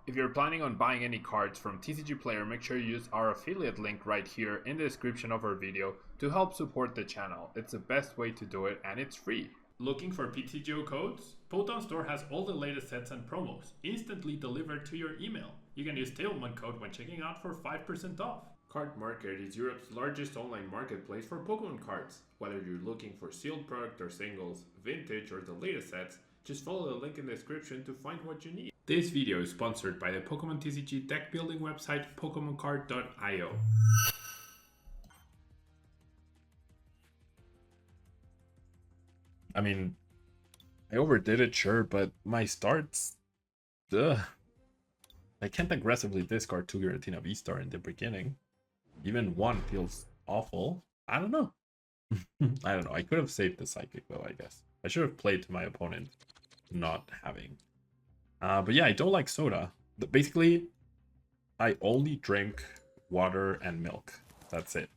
If you're planning on buying any cards from TCG Player, make sure you use our affiliate link right here in the description of our video to help support the channel. It's the best way to do it and it's free. Looking for PTGO codes? Poton Store has all the latest sets and promos instantly delivered to your email. You can use Tablemon code when checking out for 5% off. Card Market is Europe's largest online marketplace for Pokemon cards. Whether you're looking for sealed product or singles, vintage or the latest sets, just follow the link in the description to find what you need. This video is sponsored by the Pokemon TCG deck building website PokemonCard.io. I mean, I overdid it, sure, but my starts... Ugh. I can't aggressively discard 2 Giratina V-Star in the beginning. Even 1 feels awful. I don't know. I don't know. I could have saved the Psychic, though, I guess. I should have played to my opponent not having. But yeah, I don't like soda. Basically, I only drink water and milk. That's it.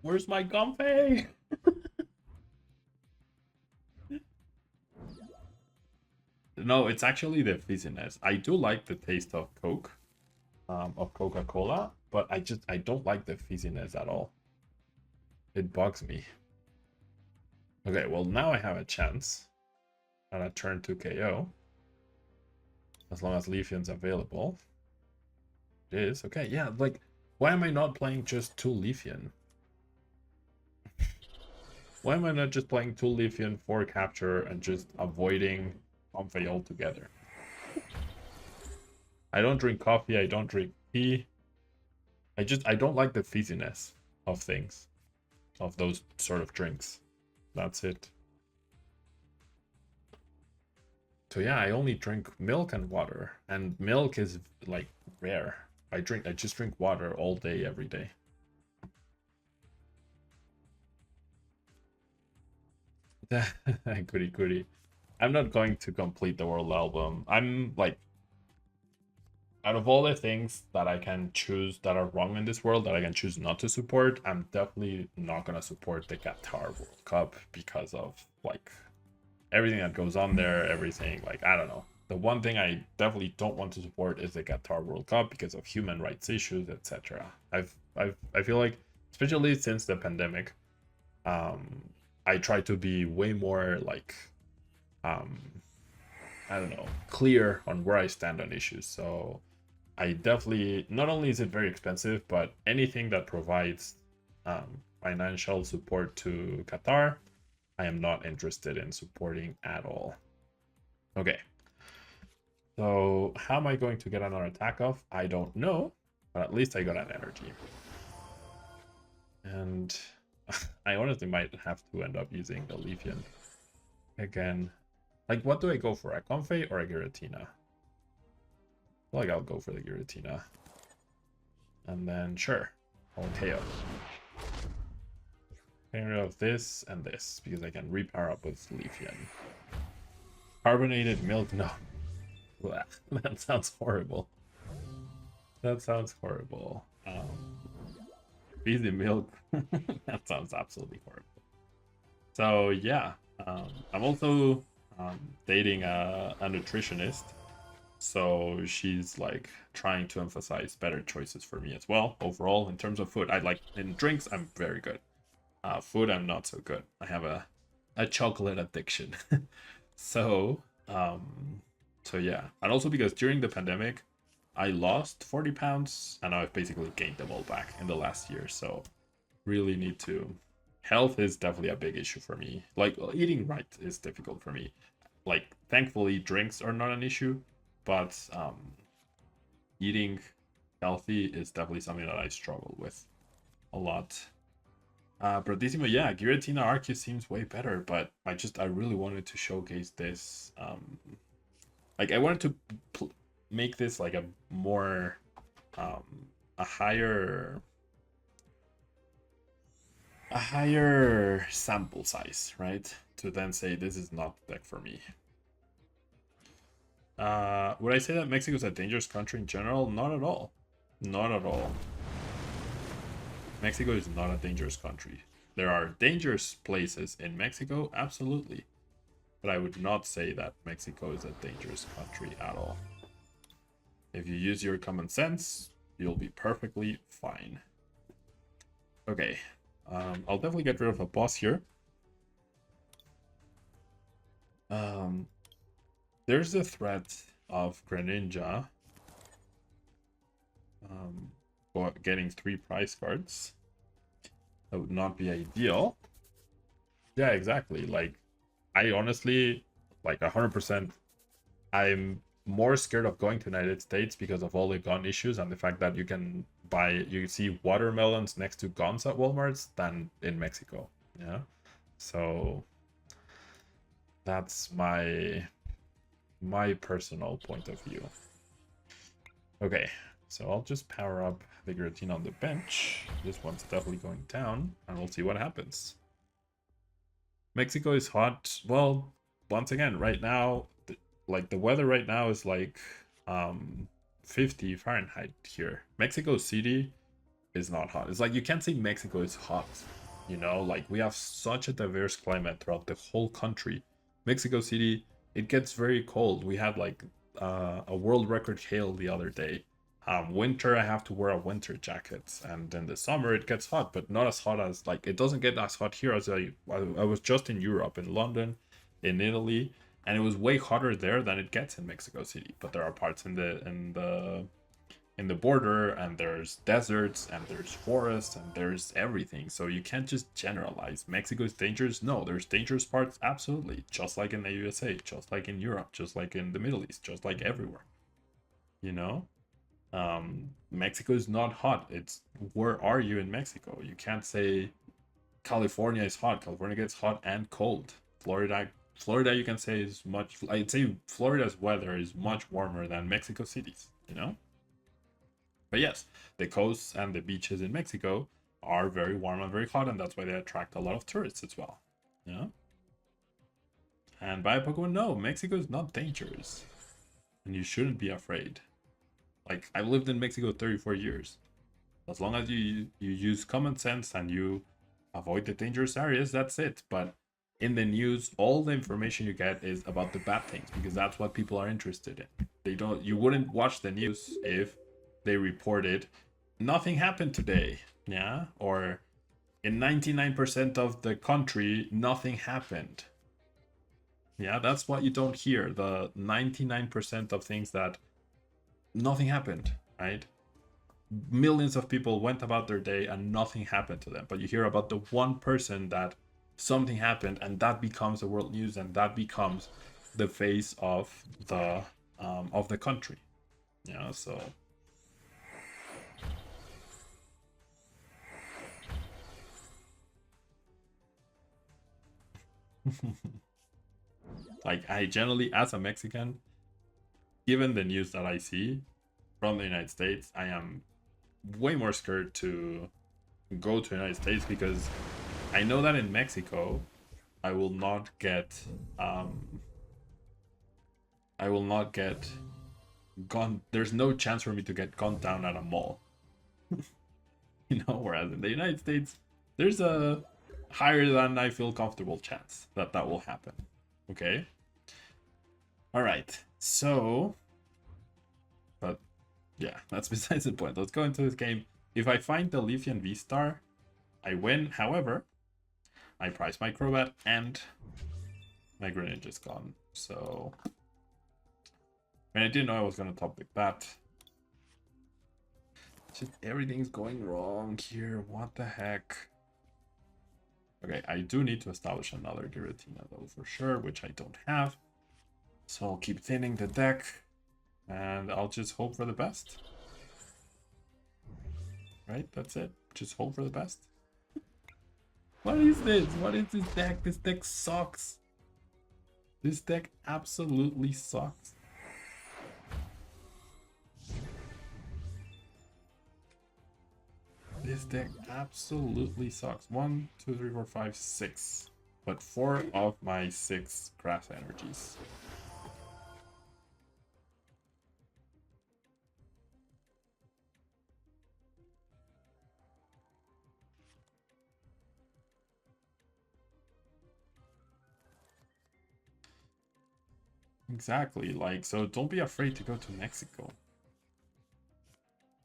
Where's my Comfey? No, it's actually the fizziness. I do like the taste of Coke, of Coca-Cola, but I don't like the fizziness at all. It bugs me. Okay, well now I have a chance on a turn 2 KO. As long as Leafeon's available. It is. Okay, yeah, like, why am I not playing just 2 Leafeon? Why am I not just playing 2 Leafeon, 4 capture, and just avoiding Comfey altogether? I don't drink coffee, I don't drink tea. I don't like the fizziness of things. Of those sort of drinks. That's it. So yeah, I only drink milk and water, and milk is like rare. I just drink water all day, every day. Goody goody. I'm not going to complete the world album. I'm like, out of all the things that I can choose that are wrong in this world that I can choose not to support, I'm definitely not gonna support the Qatar World Cup because of like everything that goes on there, everything, like, I don't know. The one thing I definitely don't want to support is the Qatar World Cup because of human rights issues, etc. I feel like, especially since the pandemic, I try to be way more like, I don't know, clear on where I stand on issues. So I definitely, not only is it very expensive, but anything that provides financial support to Qatar, I am not interested in supporting at all. Okay. So how am I going to get another attack off? I don't know, but at least I got an energy. And I honestly might have to end up using the Leafeon again. Like, what do I go for? A Comfey or a Giratina? I feel like I'll go for the Giratina. And then, sure, I'll KO. Getting rid of this and this, because I can repower up with Leafeon. Carbonated milk? No. That sounds horrible. That sounds horrible. Fizzy milk? That sounds absolutely horrible. So, yeah. I'm also dating a nutritionist. So she's like trying to emphasize better choices for me as well. Overall, in terms of food, I like, in drinks, I'm very good. Food, I'm not so good. I have a chocolate addiction. So, so yeah. And also because during the pandemic, I lost 40 pounds and I've basically gained them all back in the last year. So really need to, health is definitely a big issue for me. Like, eating right is difficult for me. Like, thankfully drinks are not an issue, but eating healthy is definitely something that I struggle with a lot. Bravissimo, yeah, Giratina Arceus seems way better, but I really wanted to showcase this. Like, I wanted to make this like a more, a higher sample size, right? To then say this is not the deck for me. Would I say that Mexico is a dangerous country in general? Not at all. Not at all. Mexico is not a dangerous country. There are dangerous places in Mexico, absolutely. But I would not say that Mexico is a dangerous country at all. If you use your common sense, you'll be perfectly fine. Okay, I'll definitely get rid of a boss here. There's the threat of Greninja getting 3 prize cards. That would not be ideal. Yeah, exactly. Like, I honestly, like 100%, I'm more scared of going to United States because of all the gun issues and the fact that you see watermelons next to guns at Walmarts than in Mexico. Yeah. So that's my personal point of view. Okay, so I'll just power up the Giratina on the bench. This one's definitely going down, and we'll see what happens. Mexico is hot. Well, once again, right now, like the weather right now is like 50 Fahrenheit here. Mexico City is not hot. It's like you can't say Mexico is hot. You know, like we have such a diverse climate throughout the whole country. Mexico City, it gets very cold. We had like a world record hail the other day. Winter, I have to wear a winter jacket, and in the summer it gets hot, but not as hot as like it doesn't get as hot here as I was just in Europe, in London, in Italy, and it was way hotter there than it gets in Mexico City. But there are parts in the border, and there's deserts, and there's forests, and there's everything. So you can't just generalize. Mexico is dangerous. No, there's dangerous parts, absolutely. Just like in the USA, just like in Europe, just like in the Middle East, just like everywhere. You know? Mexico is not hot. It's where are you in Mexico? You can't say California is hot. California gets hot and cold. Florida you can say is much, I'd say Florida's weather is much warmer than Mexico City's, you know? But yes, the coasts and the beaches in Mexico are very warm and very hot, and that's why they attract a lot of tourists as well. Yeah. And by Pokemon, no, Mexico is not dangerous. And you shouldn't be afraid. Like, I've lived in Mexico 34 years. As long as you use common sense and you avoid the dangerous areas, that's it. But in the news, all the information you get is about the bad things, because that's what people are interested in. You wouldn't watch the news if they reported nothing happened today, yeah? Or in 99% of the country, nothing happened. Yeah, that's what you don't hear. The 99% of things that nothing happened, right? Millions of people went about their day and nothing happened to them. But you hear about the one person that something happened, and that becomes the world news, and that becomes the face of the country. Yeah, so like, I generally, as a Mexican, given the news that I see from the United States, I am way more scared to go to the United States, because I know that in Mexico I will not get gone. There's no chance for me to get gunned down at a mall. You know, whereas in the United States there's a higher than I feel comfortable chance that that will happen. Okay. All right. So, but yeah, that's besides the point. Let's go into this game. If I find the Leafeon V-Star, I win. However, I prize my Crobat and my Greninja's gone. So, I didn't know I was going to top deck that. Just everything's going wrong here. What the heck? Okay, I do need to establish another Giratina though, for sure, which I don't have. So I'll keep thinning the deck, and I'll just hope for the best. Right, that's it. Just hope for the best. What is this? What is this deck? This deck sucks. This deck absolutely sucks. This deck absolutely sucks. 1, 2, 3, 4, 5, 6. But 4 of my 6 grass energies. Exactly, like, so don't be afraid to go to Mexico.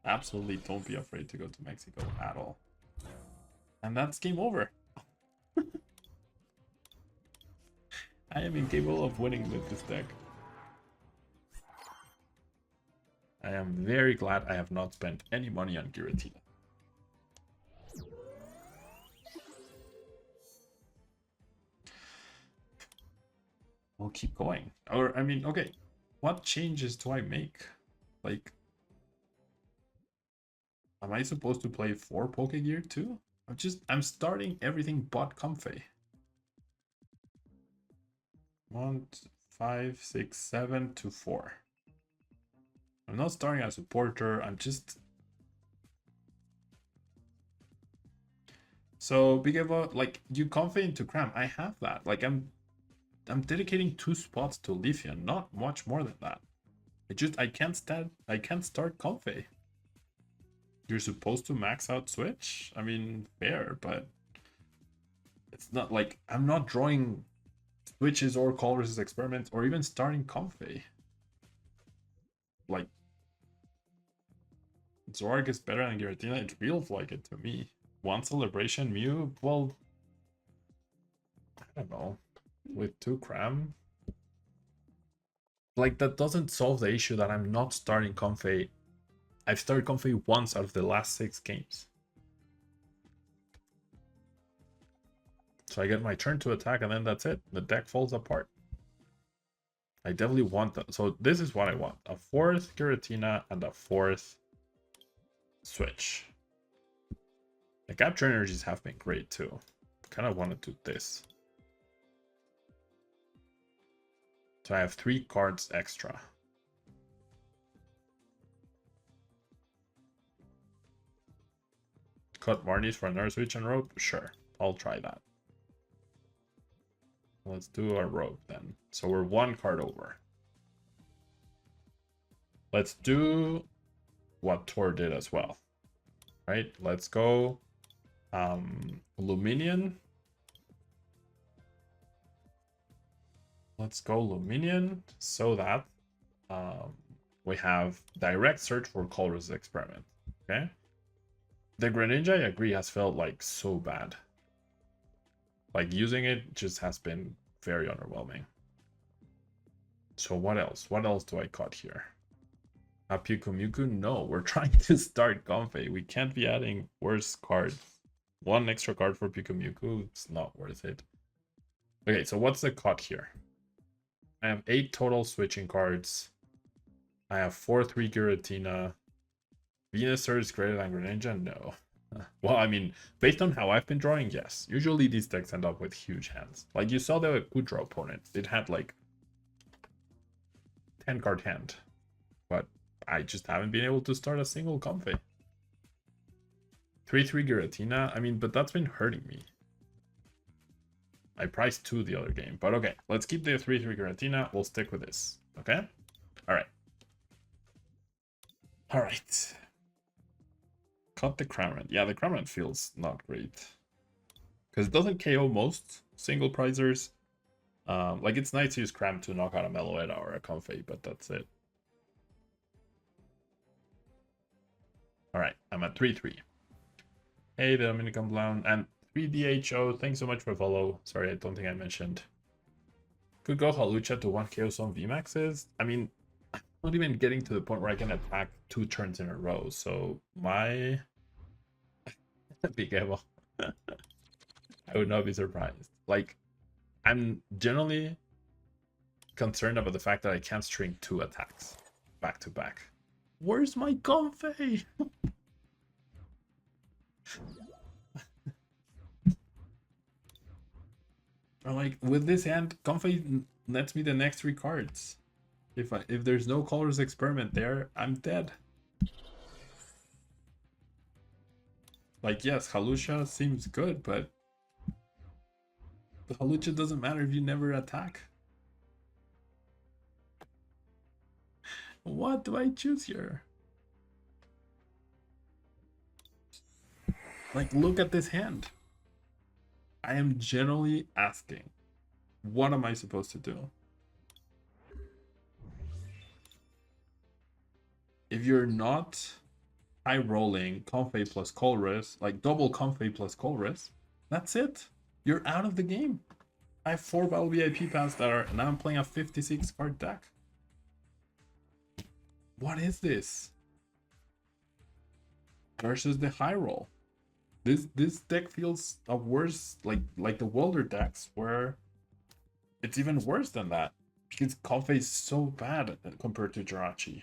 Absolutely don't be afraid to go to Mexico at all. And that's game over. I am incapable of winning with this deck. I am very glad I have not spent any money on Giratina. We'll keep going. Or, I mean, okay. What changes do I make? Like, am I supposed to play 4 Pokegear too? I'm starting everything but Comfey. 1, 5, 6, 7 to 4. I'm not starting as a supporter, I'm just... So, big Eva, like, you Comfey into Cram, I have that. Like, I'm dedicating 2 spots to Leafeon, not much more than that. I can't start Comfey. You're supposed to max out Switch? I mean, fair, but it's not like I'm not drawing Switches or Colors Experiments or even starting Comfey. Like, Zorg is better than Giratina. It feels like it to me. One Celebration Mew? Well, I don't know. With 2 Cram? Like, that doesn't solve the issue that I'm not starting Comfey. I've started Comfey once out of the last 6 games. So I get my turn to attack and then that's it. The deck falls apart. I definitely want that. So this is what I want. A 4th Giratina and a 4th Switch. The capture energies have been great too. Kind of want to do this. So I have 3 cards extra. Cut Marnies for another Switch and Rope? Sure, I'll try that. Let's do a Rope then. So we're 1 card over. Let's do what Tor did as well. Right, let's go Luminion. Let's go Luminion so that we have direct search for Color's Experiment. Okay. The Greninja, I agree, has felt like so bad. Like using it just has been very underwhelming. So what else? What else do I cut here? A Pyukumuku? No, we're trying to start Comfey. We can't be adding worse cards. 1 extra card for Pyukumuku, it's not worth it. Okay, so what's the cut here? I have 8 total switching cards. I have 4/3 Giratina. Venusaur is greater than Greninja? No. Well, I mean, based on how I've been drawing, yes. Usually these decks end up with huge hands. Like you saw the Kudra opponent. It had like 10 card hand. But I just haven't been able to start a single Comfey. 3/3 Giratina? I mean, but that's been hurting me. I priced 2 the other game. But okay, let's keep the 3/3 Giratina. We'll stick with this. Okay? Alright. Alright. Cut the Cramorant. Yeah, the Cramorant feels not great. Because it doesn't KO most single prizers. Like, it's nice to use Cram to knock out a Meloetta or a Comfey, but that's it. Alright, I'm at 3/3. Hey, the Dominican Brown and 3DHO, thanks so much for follow. Sorry, I don't think I mentioned. Could go Halucha to 1 KO some VMAXs. I mean, I'm not even getting to the point where I can attack 2 turns in a row, so my... Big Evo. I would not be surprised. Like, I'm generally concerned about the fact that I can't string 2 attacks back to back. Where's my Comfey? I'm like, with this hand, Comfey nets me the next 3 cards. If there's no Color's Experiment there, I'm dead. Like, yes, Halusha seems good, but Halucha doesn't matter if you never attack. What do I choose here? Like, look at this hand. I am generally asking, what am I supposed to do? If you're not high rolling, Comfey plus Colress, like double Comfey plus Colress. That's it. You're out of the game. I have 4 battle VIP paths that are, now I'm playing a 56 card deck. What is this? Versus the high roll. This deck feels a worse, like the Welder decks, where it's even worse than that. Because Comfey is so bad compared to Jirachi.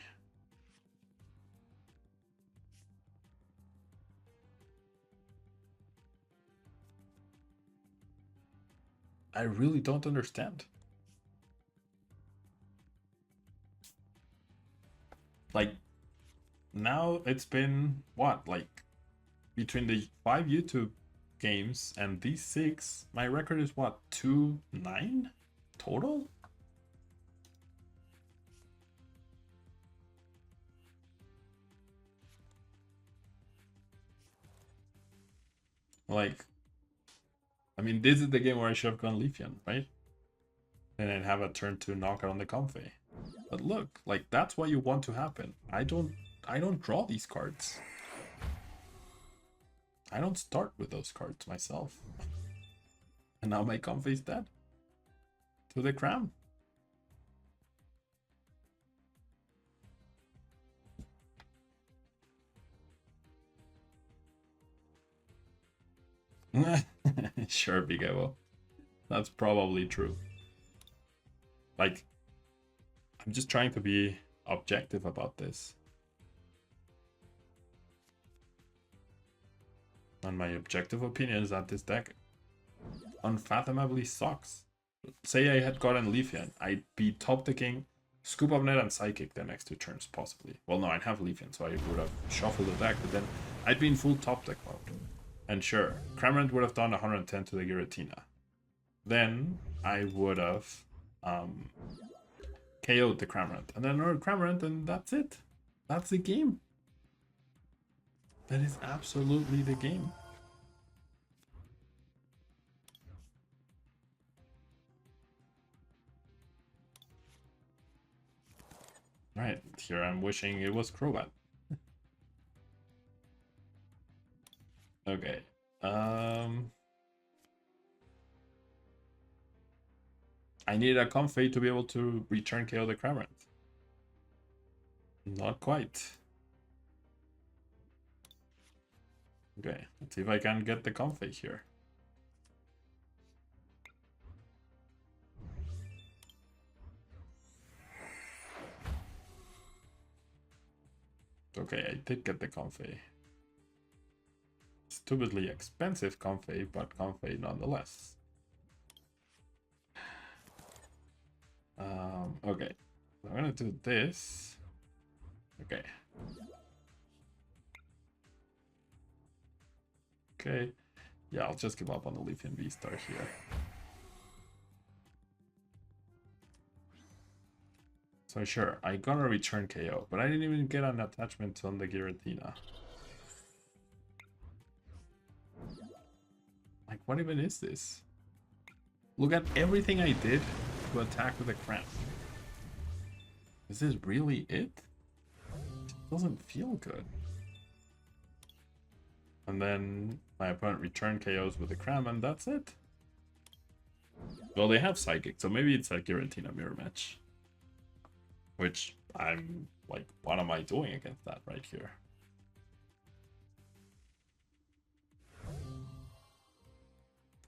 I really don't understand. Like, now it's been, what, like, between the 5 YouTube games and these 6, my record is what, 2-9 total? Like, I mean, this is the game where I should have gone Leafeon, right? And then have a turn 2 knockout on the Comfey. But look, like, that's what you want to happen. I don't draw these cards. I don't start with those cards myself. And now my Comfey's dead. To the cram. Sure, Big Evo. That's probably true. Like, I'm just trying to be objective about this. And my objective opinion is that this deck unfathomably sucks. Say I had gotten Leafeon, I'd be top decking Scoop Up Net and Psychic the next 2 turns, possibly. Well, no, I'd have Leafeon, so I would have shuffled the deck, but then I'd be in full top deck mode. And sure, Cramorant would have done 110 to the Giratina. Then I would have KO'd the Cramorant. And then another Cramorant, and that's it. That's the game. That is absolutely the game. Right, here I'm wishing it was Crobat. Okay. I need a Comfey to be able to return KO the Cramorant. Not quite. Okay, let's see if I can get the Comfey here. Okay, I did get the Comfey. Stupidly expensive Comfey, but Comfey nonetheless. Okay, so I'm gonna do this. Okay. Okay, yeah, I'll just give up on the Leafeon V-Star here. So sure, I got a return KO, but I didn't even get an attachment on the Giratina. Like, what even is this? Look at everything I did to attack with a cramp. Is this really it? It doesn't feel good. And then my opponent returned KOs with a cram, and that's it. Well, they have Psychic, so maybe it's a Giratina mirror match. Which I'm like, what am I doing against that right here?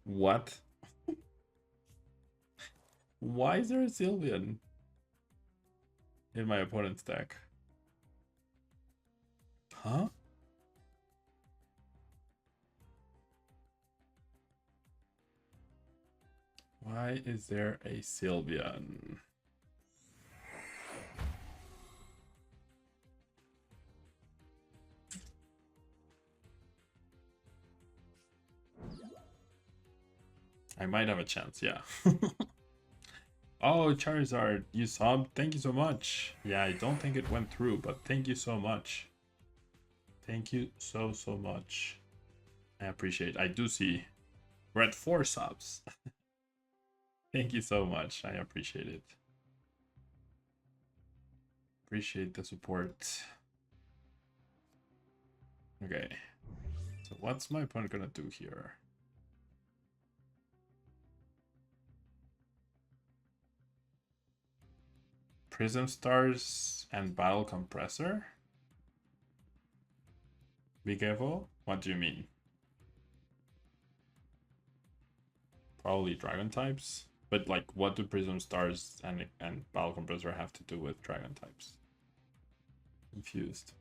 What? Why is there a Sylveon in my opponent's deck? Huh? Why is there a Sylveon? I might have a chance, yeah. Oh, Charizard, you subbed? Thank you so much. Yeah, I don't think it went through, but thank you so much. Thank you so much. I appreciate it. I do see we're at 4 subs. Thank you so much. I appreciate it. Appreciate the support. Okay. So what's my opponent gonna do here? Prism Stars and Battle Compressor? Be careful. What do you mean? Probably Dragon types. But like, what do Prism Stars and Battle Compressor have to do with Dragon types? Confused.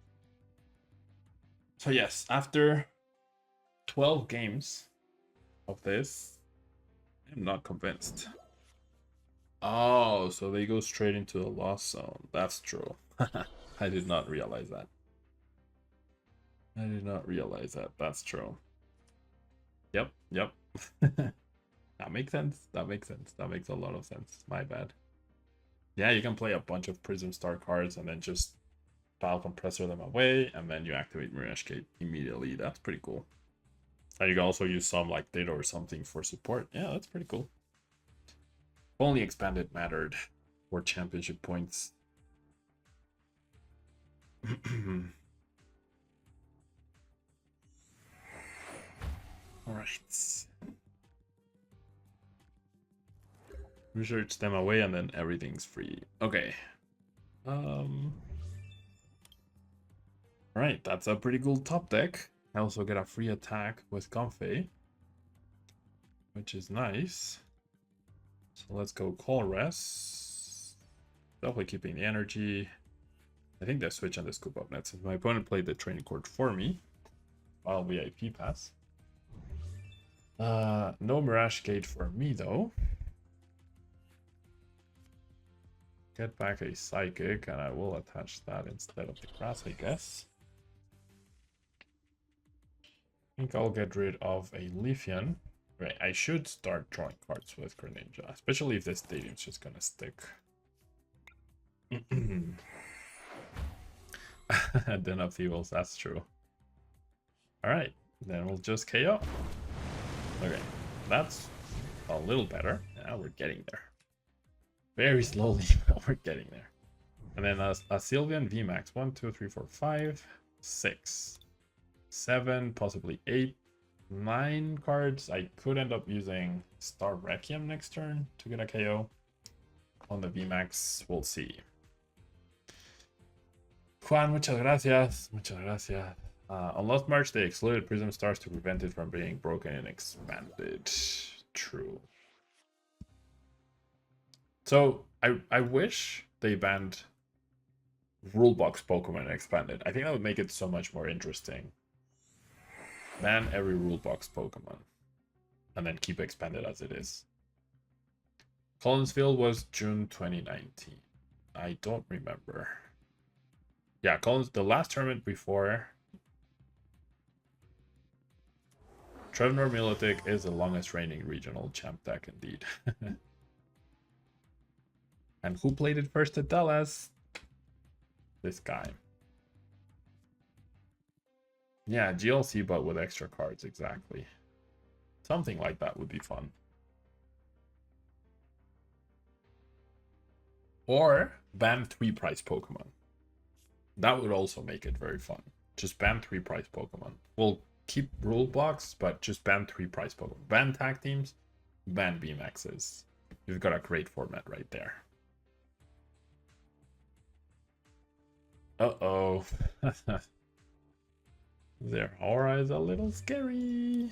So yes, after 12 games of this, I'm not convinced. Oh, so they go straight into the loss zone. That's true. I did not realize that. I did not realize that. That's true. Yep, yep. That makes sense. That makes sense. That makes a lot of sense. My bad. Yeah, you can play a bunch of Prism Star cards and then just Battle Compressor them away, and then you activate Mirage Gate immediately. That's pretty cool. And you can also use some like Data or something for support. Yeah, that's pretty cool. If only Expanded mattered for championship points. Alright. Research them away and then everything's free. Okay. Alright, that's a pretty cool top deck. I also get a free attack with Comfey, which is nice. So let's go Call Rest. Definitely keeping the energy. I think they switch on the scoop up net since my opponent played the training court for me. I'll VIP pass. No Mirage Gate for me though. Get back a Psychic and I will attach that instead of the Grass, I guess. I think I'll get rid of a Leafeon. Right, I should start drawing cards with Greninja, especially if this stadium's just gonna stick. Den of Thieves, that's true. Alright, then we'll just KO. Okay, that's a little better. Now we're getting there. Very slowly, but we're getting there. And then a Sylveon VMAX. 1, 2, 3, 4, 5, 6, 7, possibly 8, 9 cards. I could end up using Star Requiem next turn to get a KO. On the VMAX, we'll see. Juan, muchas gracias. Muchas gracias. On Lost March, they excluded Prism Stars to prevent it from being broken and expanded. True. So, I wish they banned Rulebox Pokemon and expanded. I think that would make it so much more interesting. Ban every Rulebox Pokemon. And then keep expanded as it is. Collinsville was June 2019. I don't remember. Yeah, the last tournament before Trevor Milotic is the longest reigning regional champ deck indeed. And who played it first at Dallas? This guy. Yeah, GLC but with extra cards, exactly. Something like that would be fun. Or ban 3 price Pokemon. That would also make it very fun. Just ban 3 price Pokemon. We'll keep rule blocks, but just ban 3 price Pokemon. Ban tag teams, ban VMAXs. You've got a great format right there. Uh-oh. Their aura is a little scary.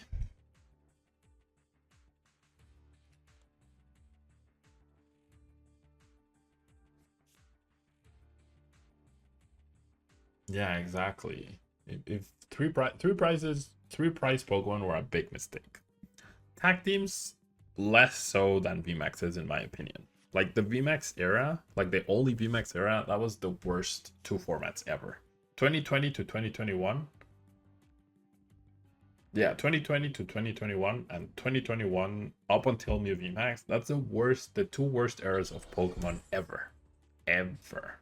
Yeah, exactly. If three price Pokemon were a big mistake. Tag teams, less so than VMAXs in my opinion. Like the VMAX era, like the only VMAX era, that was the worst 2 formats ever. 2020 to 2021. Yeah, 2020 to 2021 and 2021 up until Mew VMAX. That's the 2 worst eras of Pokemon ever. Ever.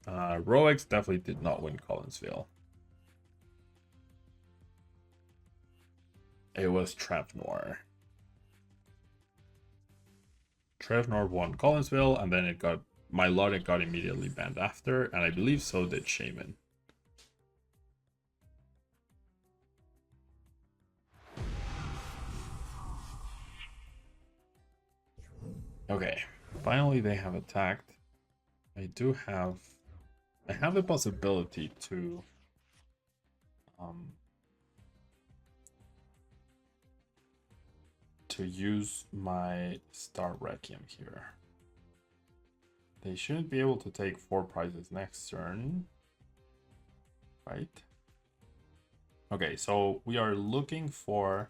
Rolex definitely did not win Collinsville. It was Trap Noir. Trevnor won Collinsville, and then it got my Logic got immediately banned after, and I believe so did Shaman. Okay, finally they have attacked. I have the possibility to use my Star Requiem here. They shouldn't be able to take 4 prizes next turn, right? Okay, so we are looking for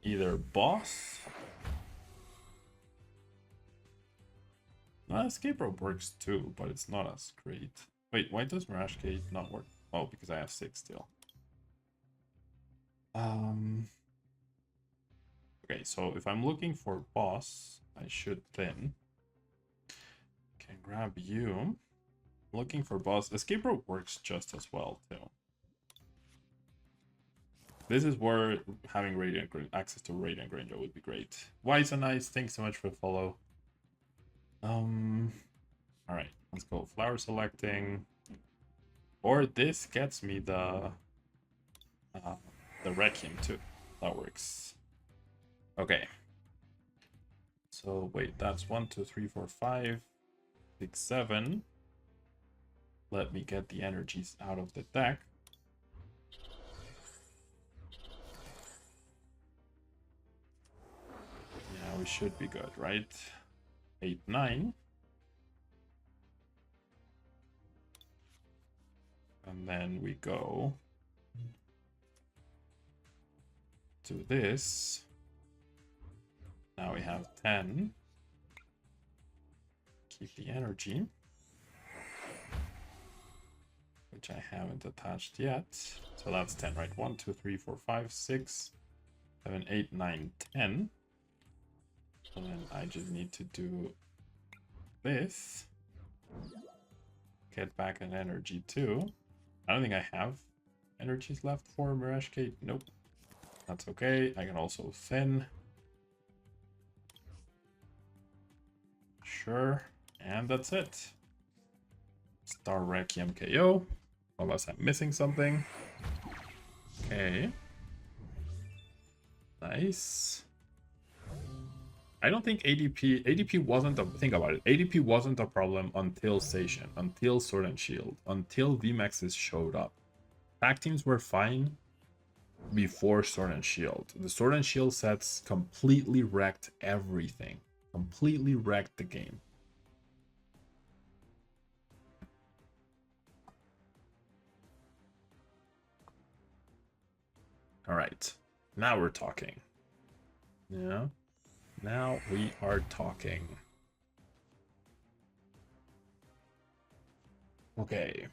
either boss. Escape rope works too, but it's not as great. Wait, why does Mirage Gate not work? Oh, because I have 6 still. Okay, so if I'm looking for boss, I should then can grab you. Looking for boss. Escape rope works just as well too. This is where having Radiant access to Radiant Granger would be great. Why so nice? Thanks so much for the follow. Alright, let's go flower selecting. Or this gets me the Requiem too. That works. Okay. So wait, that's 1, 2, 3, 4, 5, 6, 7. Let me get the energies out of the deck. Yeah, we should be good, right? 8, 9. And then we go to this. Now we have 10. Keep the energy, which I haven't attached yet. So that's 10, right? 1, 2, 3, 4, 5, 6, 7, 8, 9, 10. And then I just need to do this. Get back an energy too. I don't think I have energies left for Mirage Gate. Nope. That's okay. I can also thin. Sure. And that's it. Star Requiem KO. Unless I'm missing something. Okay. Nice. I don't think ADP wasn't a, think about it, ADP wasn't a problem until Station, until Sword and Shield, until VMAXs showed up. Tag teams were fine before Sword and Shield. The Sword and Shield sets completely wrecked everything. Completely wrecked the game. Alright, now we're talking. Yeah. Now we are talking. Okay.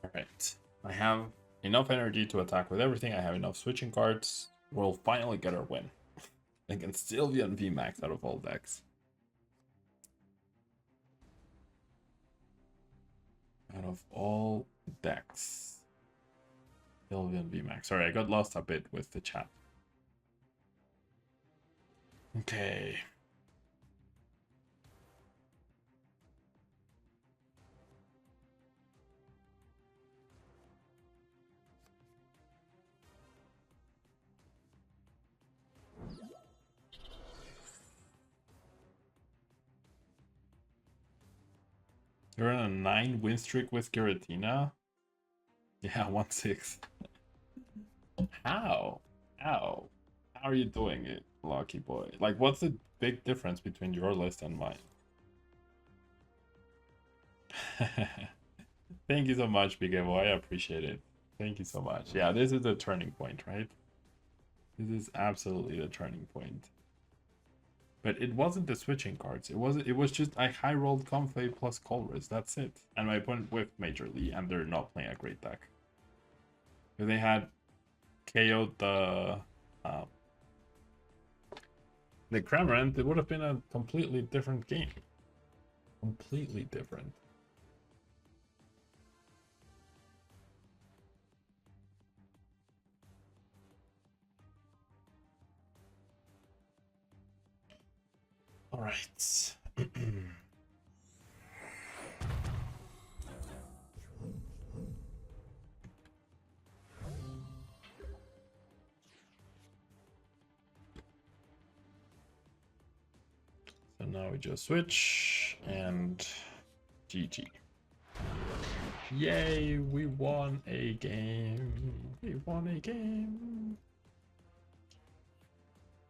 Alright. I have enough energy to attack with everything. I have enough switching cards. We'll finally get our win. Against Sylvia and VMAX out of all decks. Out of all decks. Sylvia and VMAX. Sorry, I got lost a bit with the chat. Okay. You're on a 9 win streak with Giratina? Yeah, 1-6. How? How? How are you doing it, lucky boy? Like, what's the big difference between your list and mine? Thank you so much, Big Evo. I appreciate it. Thank you so much. Yeah, this is the turning point, right? This is absolutely the turning point. But it wasn't the switching cards. It was just I high rolled Comfey plus Colress. That's it. And my opponent whiffed majorly, and they're not playing a great deck. If they had KO'd the Cramorant, it would have been a completely different game. Completely different. All right. So now we just switch and GG. Yay, we won a game. We won a game.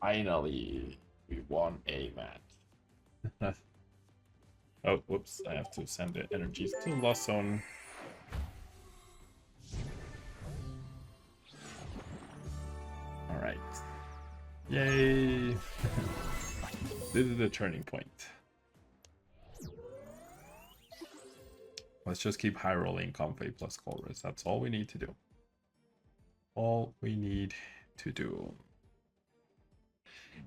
Finally, we won a match. Oh, whoops, I have to send the energies to Lost Zone. Alright. Yay! This is the turning point. Let's just keep high rolling Comfey plus Colress. That's all we need to do. All we need to do.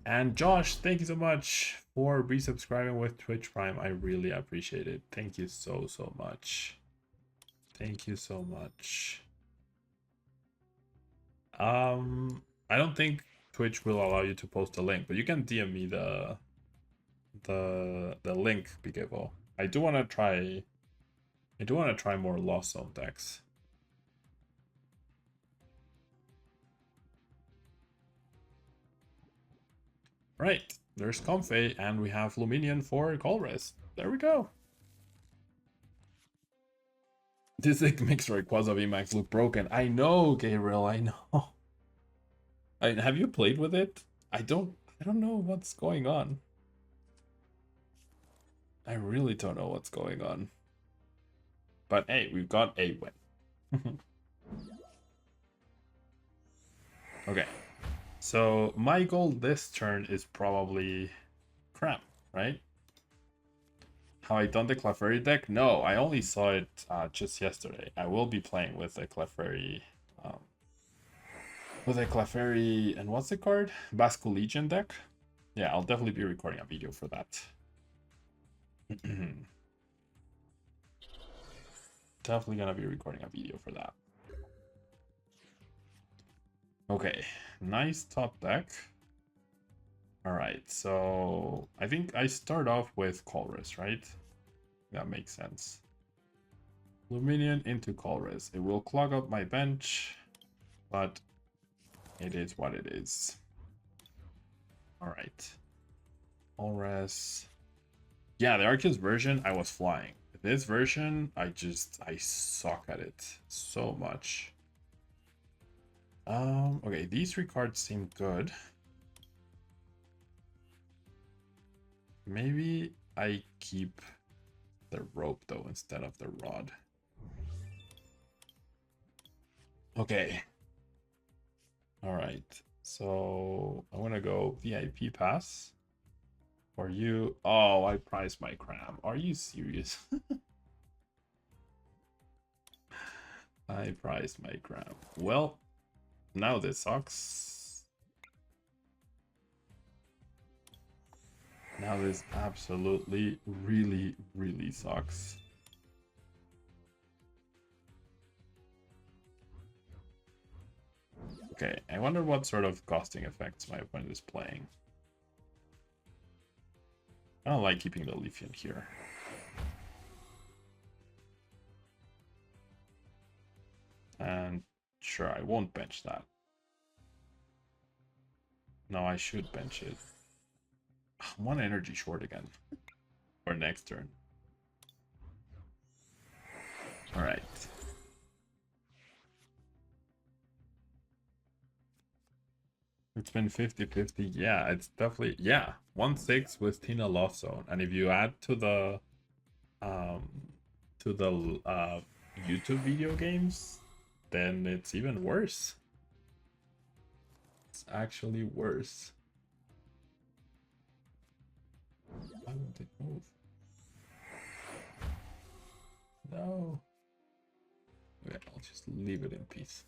And Josh, thank you so much for resubscribing with Twitch Prime. I really appreciate it. Thank you so much. Thank you so much. I don't think Twitch will allow you to post a link, but you can DM me the link, Bigavo. I do want to try more Lost Zone decks. Right, there's Comfey, and we have Luminion for Colress. There we go. This makes Rayquaza VMAX look broken. I know, Gabriel, I know. Have you played with it? I don't know what's going on. I really don't know what's going on. But hey, we've got a win. Okay. So my goal this turn is probably Cram, right? Have I done the Clefairy deck? No, I only saw it just yesterday. I will be playing with a Clefairy, and what's the card? Basco Legion deck. Yeah, I'll definitely be recording a video for that. Definitely gonna be recording a video for that. Okay, nice top deck. Alright, so I think I start off with Colress, right? That makes sense. Luminion into Colress. It will clog up my bench, but it is what it is. Alright. Colress. Yeah, the Arceus version, I was flying. This version, I suck at it so much. Okay, these three cards seem good. Maybe I keep the rope though instead of the rod. Okay. Alright, so I want to go VIP pass. For you. Oh, I priced my Cram. Are you serious? I priced my Cram. Well, now this sucks. Now this absolutely, really sucks. Okay, I wonder what sort of costing effects my opponent is playing. I don't like keeping the Leafeon here. And sure, I won't bench that. No, I should bench it. One energy short again. For next turn. Alright. It's been 50-50. Yeah, it's definitely, yeah. 1-6 with Tina Lost Zone. And if you add to the YouTube video games, then it's even worse. It's actually worse. Why won't it move? No. Okay, I'll just leave it in peace.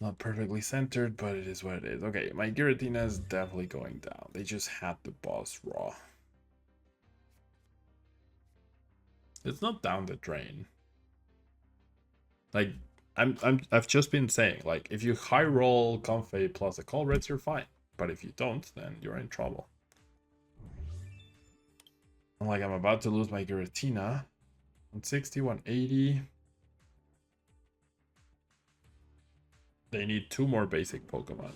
Not perfectly centered, but it is what it is. Okay, my Giratina is definitely going down. They just had the boss raw. It's not down the drain. Like, I've just been saying, like, if you high roll Comfey plus a call rates, you're fine. But if you don't, then you're in trouble. I'm like, I'm about to lose my Giratina. 160, 180. They need 2 more basic Pokemon.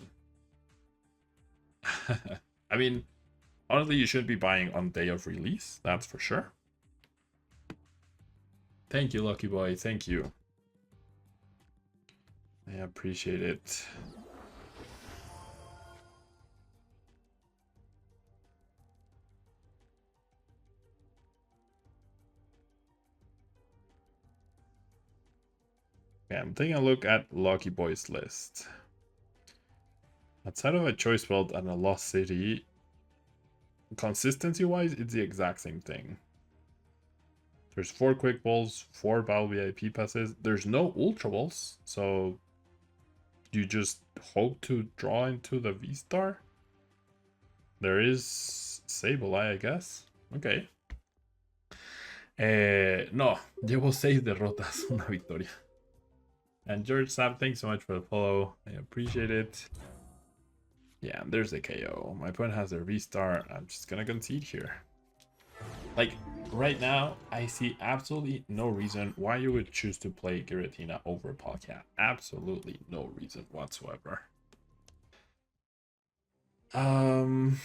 I mean, honestly, you should be buying on day of release. That's for sure. Thank you, Lucky Boy. Thank you. I appreciate it. Okay, I'm taking a look at Lucky Boy's list. Outside of a Choice World and a Lost City, consistency-wise, it's the exact same thing. There's 4 Quick Balls, 4 Battle VIP passes. There's no Ultra Balls, so you just hope to draw into the V-Star? There is Sableye, I guess. Okay. No, llevo 6 derrotas, una victoria. And George Sapp, thanks so much for the follow. I appreciate it. Yeah, and there's a KO. My opponent has their V-Star. I'm just gonna concede here. Like, right now, I see absolutely no reason why you would choose to play Giratina over Palkia. Absolutely no reason whatsoever. Do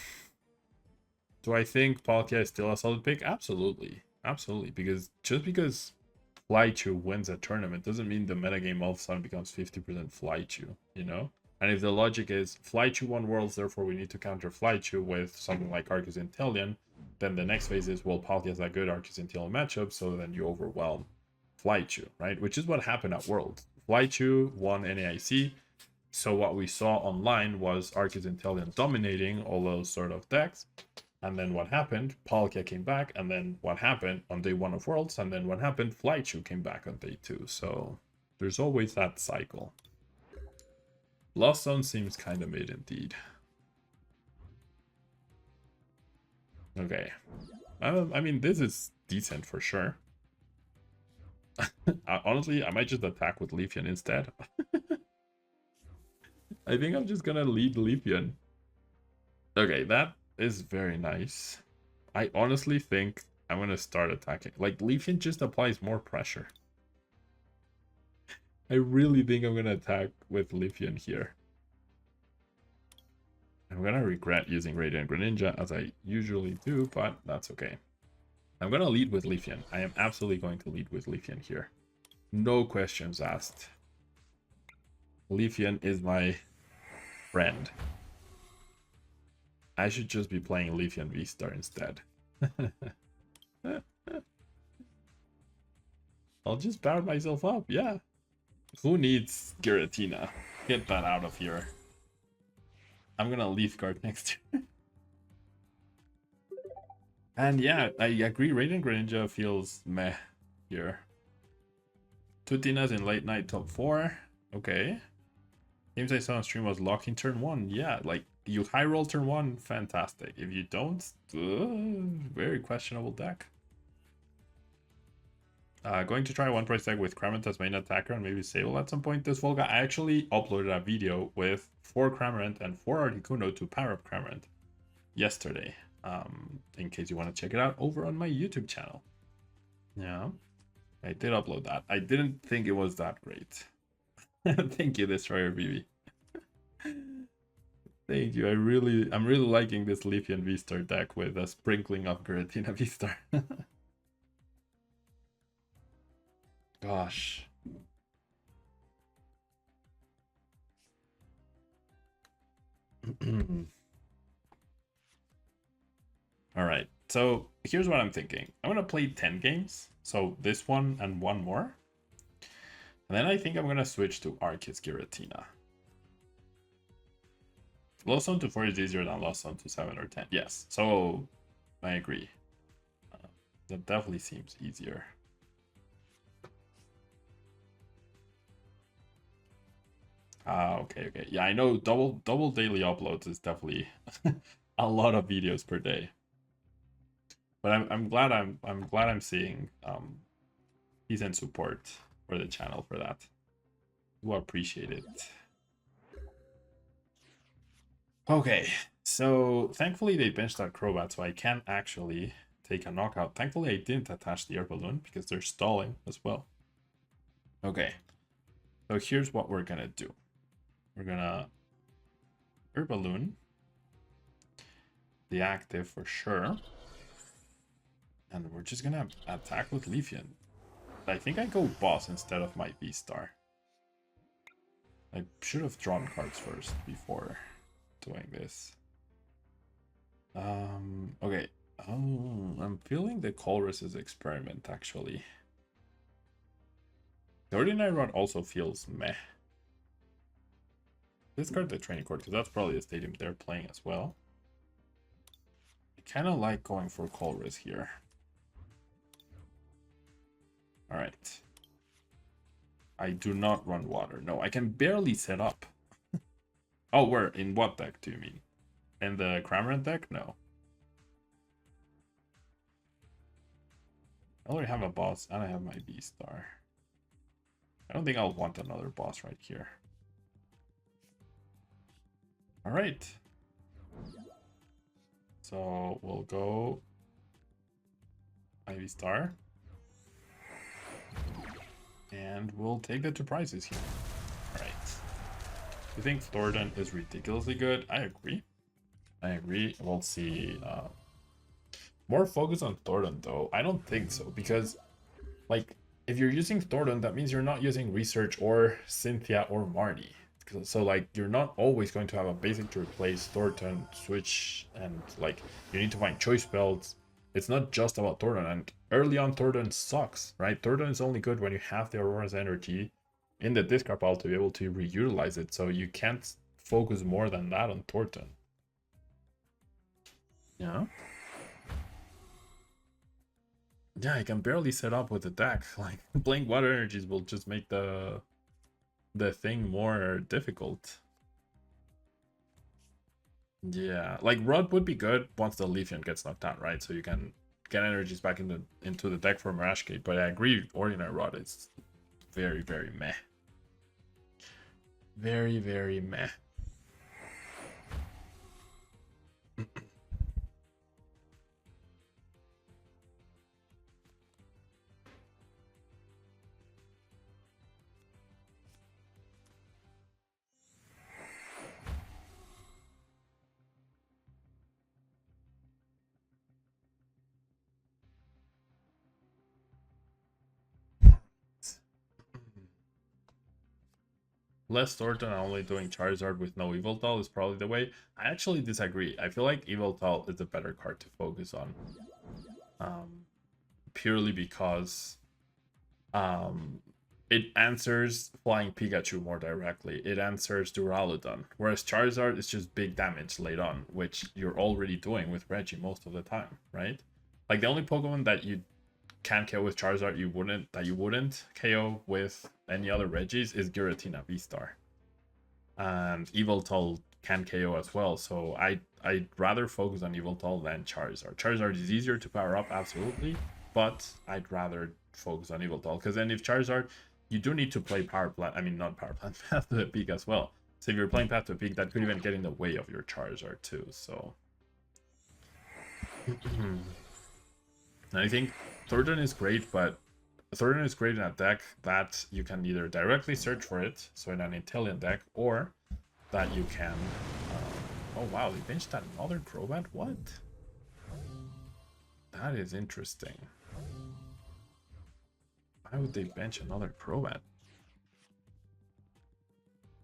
I think Palkia is still a solid pick? Absolutely. Absolutely. Because Flychu wins a tournament doesn't mean the metagame all of a sudden becomes 50% Flychu, you know? And if the logic is Flychu won Worlds, therefore we need to counter Flychu with something like Arceus Inteleon, then the next phase is, well, Palkia has a good Arceus Inteleon matchup, so then you overwhelm Flychu, right? Which is what happened at Worlds. Flychu won NAIC, so what we saw online was Arceus Inteleon dominating all those sort of decks. And then what happened? Palkia came back, and then what happened on day 1 of Worlds, and then what happened? Flychu came back on day 2. So there's always that cycle. Lost Zone seems kind of mid indeed. Okay. I mean, this is decent for sure. Honestly, I might just attack with Leafeon instead. I think I'm just gonna lead Leafeon. Okay, that is very nice. I honestly think I'm gonna start attacking. Like, Leafeon just applies more pressure. I really think I'm gonna attack with Leafeon here. I'm gonna regret using Radiant Greninja as I usually do, but that's okay. I'm gonna lead with Leafeon. I am absolutely going to lead with Leafeon here. No questions asked. Leafeon is my friend. I should just be playing Leafeon V-Star instead. I'll just power myself up, yeah. Who needs Giratina? Get that out of here. I'm gonna leaf guard next turn. And yeah, I agree, Radiant Greninja feels meh here. Tutinas in late night top 4. Okay. Games I saw on stream was locking turn 1. Yeah, like, you high roll turn 1, fantastic. If you don't, very questionable deck. Going to try one price deck with Cramorant as main attacker and maybe Sable at some point this Volga. I actually uploaded a video with 4 Cramorant and 4 Articuno to power up Cramorant yesterday. In case you want to check it out over on my YouTube channel. Yeah, I did upload that. I didn't think it was that great. Thank you, Destroyer BB. Thank you. I'm really liking this Leafeon V-Star deck with a sprinkling of Giratina V-Star. Gosh. All right. So here's what I'm thinking. I'm gonna play 10 games. So this one and one more. And then I think I'm gonna switch to Arceus Giratina. Lost Zone to 4 is easier than Lost Zone to 7 or 10. Yes. So I agree. That definitely seems easier. Okay, okay. Yeah, I know double daily uploads is definitely a lot of videos per day. But I'm glad I'm glad I'm seeing decent support for the channel for that. Do appreciate it. Okay, so thankfully they benched that Crobat, so I can actually take a knockout. Thankfully I didn't attach the air balloon because they're stalling as well. Okay, so here's what we're gonna do. We're gonna air balloon, the active for sure, and we're just gonna attack with Leafeon. I think I go boss instead of my V-Star. I should have drawn cards first before doing this. Okay. Oh, I'm feeling the Colress's experiment actually. The Ordinary Rod also feels meh. Discard the training court because that's probably the stadium they're playing as well. I kind of like going for Colress here. Alright. I do not run water. No, I can barely set up. Oh, where? In what deck do you mean? In the Cramorant deck? No. I already have a boss and I have my V-Star. I don't think I'll want another boss right here. Alright. So we'll go Ivy Star. And we'll take the 2 prizes here. Alright. You think Thornton is ridiculously good? I agree. I agree. We'll see. More focus on Thornton though. I don't think so because like if you're using Thornton, that means you're not using Research or Cynthia or Marnie. So like you're not always going to have a basic to replace Thornton, switch, and like you need to find choice spells. It's not just about Thornton, and early on Thornton sucks, right? Thornton is only good when you have the Aurora's energy in the discard pile to be able to reutilize it, so you can't focus more than that on Thornton. Yeah. Yeah, I can barely set up with the deck. Like playing water energies will just make the thing more difficult. Yeah, like Rod would be good once the Leafeon gets knocked out, right? So you can get energies back into the deck for Mirage Gate. But I agree, Ordinary Rod is very, very meh. Very, very meh. Less Thornton and only doing Charizard with no Yveltal is probably the way. I actually disagree. I feel like Yveltal is a better card to focus on. Purely because it answers Flying Pikachu more directly. It answers Duraludon. Whereas Charizard is just big damage late on, which you're already doing with Reggie most of the time, right? Like the only Pokemon that you can KO with Charizard you wouldn't KO with any other Reggies is Giratina V-Star. And Yveltal can KO as well, so I'd rather focus on Yveltal than Charizard. Charizard is easier to power up, absolutely, but I'd rather focus on Yveltal, because then if Charizard, you do need to play Power Plant, I mean not Power Plant, Path to the Peak as well. So if you're playing Path to the Peak, that could even get in the way of your Charizard too, so... I think Thornton is great, but Thornton is great in a deck that you can either directly search for it, so in an Intelliant deck, or that you can... oh wow, they benched another Crobat? What? That is interesting. Why would they bench another Crobat?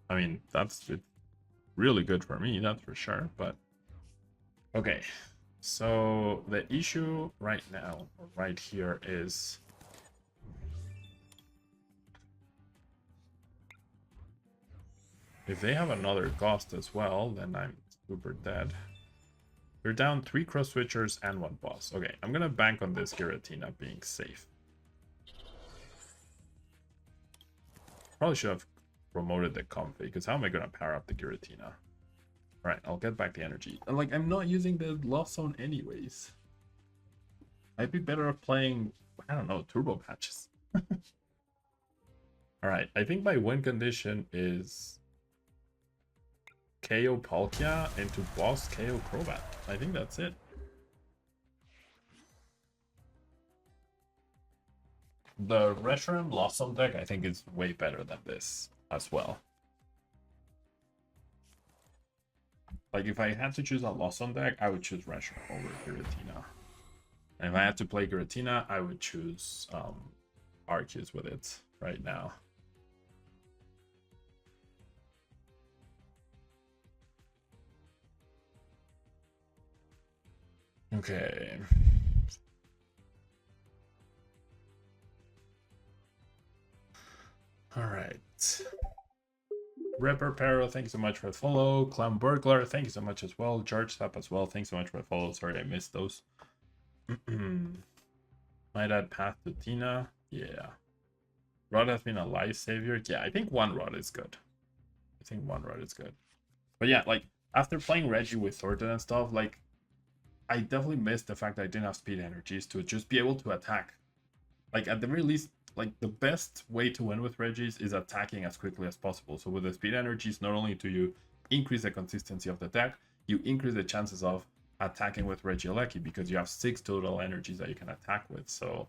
I mean, that's really good for me, that's for sure, but... Okay, so the issue right now, right here, is... if they have another Ghost as well, then I'm super dead. You're down 3 cross switchers and 1 boss. Okay, I'm gonna bank on this Giratina being safe. Probably should have promoted the Comfy, because how am I gonna power up the Giratina? Alright, I'll get back the energy. And like, I'm not using the Lost Zone anyways. I'd be better off playing, I don't know, turbo patches. Alright, I think my win condition is KO Palkia into boss KO Crobat. I think that's it. The Reshiram Lost Zone deck I think is way better than this as well. Like, if I had to choose a Lost Zone deck, I would choose Reshiram over Giratina. And if I had to play Giratina, I would choose Arceus with it right now. Okay. All right. Ripper Pero, thank you so much for the follow. Clown Burglar, thank you so much as well. George Tap as well, thanks so much for the follow. Sorry I missed those. My dad Path to Tina, yeah. Rod has been a life savior. Yeah, I think one Rod is good. But yeah, like, after playing Reggie with Thornton and stuff, like, I definitely missed the fact that I didn't have speed energies to just be able to attack. Like, at the very least, like, the best way to win with Regis is attacking as quickly as possible. So with the speed energies, not only do you increase the consistency of the deck, you increase the chances of attacking with Regieleki, because you have 6 total energies that you can attack with. So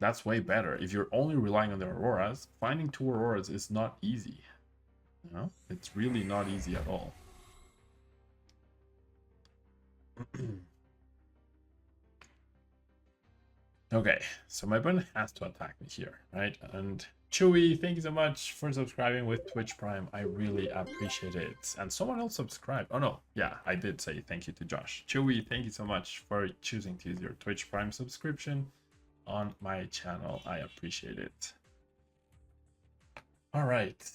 that's way better. If you're only relying on the Auroras, finding 2 Auroras is not easy. You know, it's really not easy at all. Okay, so my opponent has to attack me here, right? And Chewy, thank you so much for subscribing with Twitch Prime. I really appreciate it. And someone else subscribed. Oh no, yeah, I did say thank you to Josh. Chewy, thank you so much for choosing to use your Twitch Prime subscription on my channel. I appreciate it. All right.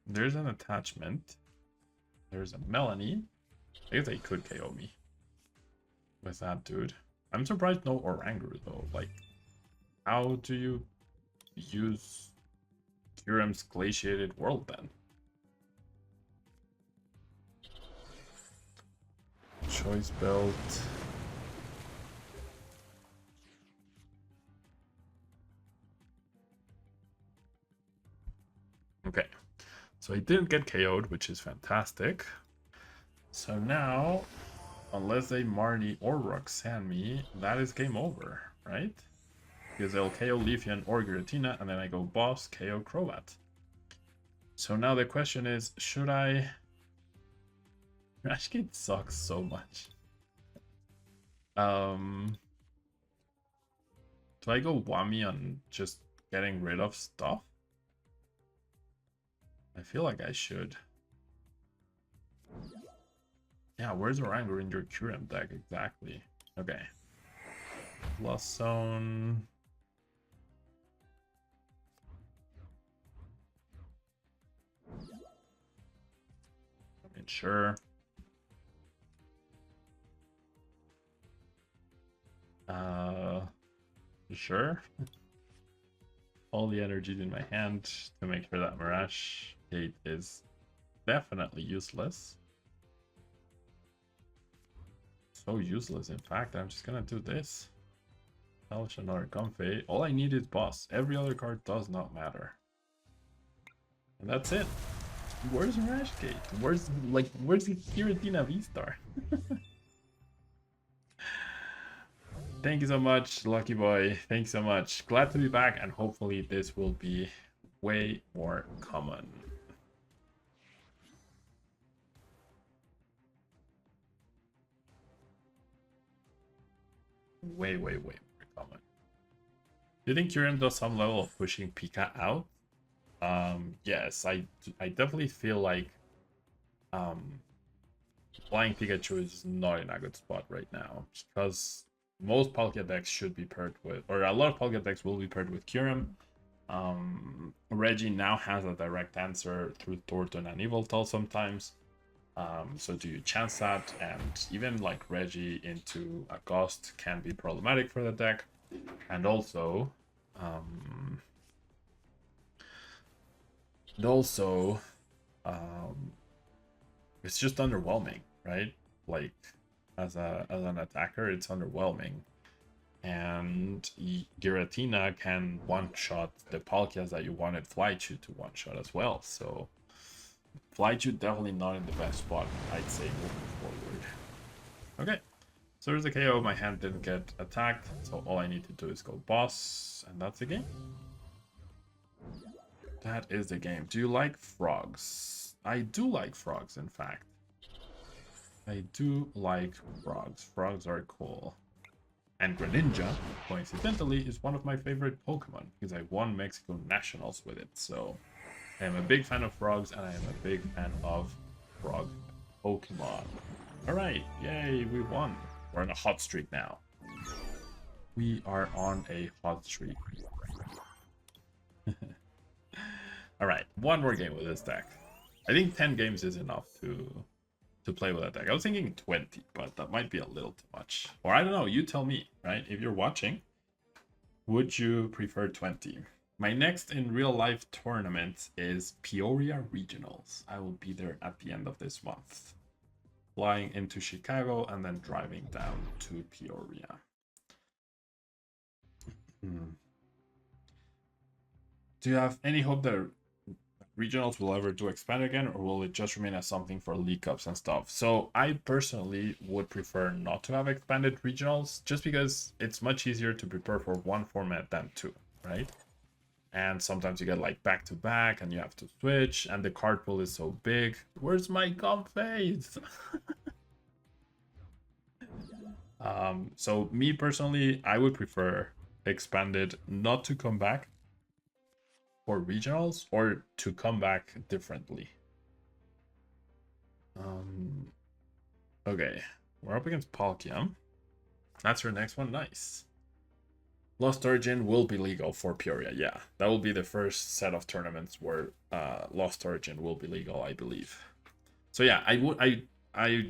There's an attachment. There's a Melanie. I guess they could KO me with that dude. I'm surprised no Oranguru though. Like, how do you use Kyurem's Glaciated World then? Choice Belt. Okay, so he didn't get KO'd, which is fantastic. So now, unless they Marnie or Roxanne me, that is game over, right? Because they'll KO Leafeon or Giratina, and then I go boss, KO Crobat. So now the question is, should I... Rashgate sucks so much. Do I go Wami on just getting rid of stuff? I feel like I should. Yeah, where's Oranguru in your Kyurem deck exactly? Okay. Lost Zone. I mean, sure. Sure. All the energies in my hand to make sure that Mirage Gate is definitely useless. So useless, in fact. I'm just gonna do this. Hellish another Comfey. All I need is boss. Every other card does not matter. And that's it. Where's Mirage Gate? Where's the Giratina VSTAR? Thank you so much, Lucky Boy. Thanks so much. Glad to be back, and hopefully this will be way more common. Way more common. Do you think Kyurem does some level of pushing Pika out? Yes, I definitely feel like flying Pikachu is not in a good spot right now, because most Palkia decks should be paired with, or a lot of Palkia decks will be paired with Kyurem. Reggie now has a direct answer through Thornton and Yveltal sometimes. So do you chance that? And even like Reggie into a Ghost can be problematic for the deck. And also, And also, um, it's just underwhelming, right? Like, as an attacker, it's underwhelming. And Giratina can one-shot the Palkias that you wanted Flychu to one-shot as well. So Flychu definitely not in the best spot, I'd say, moving forward. Okay, so there's a KO. My hand didn't get attacked, so all I need to do is go boss, and that's the game. That is the game. Do you like frogs? I do like frogs, in fact. I do like frogs. Frogs are cool. And Greninja, coincidentally, is one of my favorite Pokemon because I won Mexico Nationals with it. So I am a big fan of frogs, and I am a big fan of frog Pokemon. Alright, yay, we won. We're on a hot streak now. We are on a hot streak. Alright, one more game with this deck. I think 10 games is enough to play with that deck. I was thinking 20, but that might be a little too much. Or I don't know, you tell me, right? If you're watching, would you prefer 20? My next in real life tournament is Peoria Regionals. I will be there at the end of this month. Flying into Chicago and then driving down to Peoria. Do you have any hope that regionals will ever do expand again, or will it just remain as something for League Cups and stuff? So I personally would prefer not to have expanded regionals, just because it's much easier to prepare for one format than two, right? And sometimes you get like back to back and you have to switch, and the card pool is so big. Where's my gum face? So me personally, I would prefer expanded not to come back for regionals, or to come back differently. Okay, we're up against Palkia. That's her next one. Nice. Lost Origin will be legal for Peoria. Yeah, that will be the first set of tournaments where Lost Origin will be legal, I believe. So yeah, I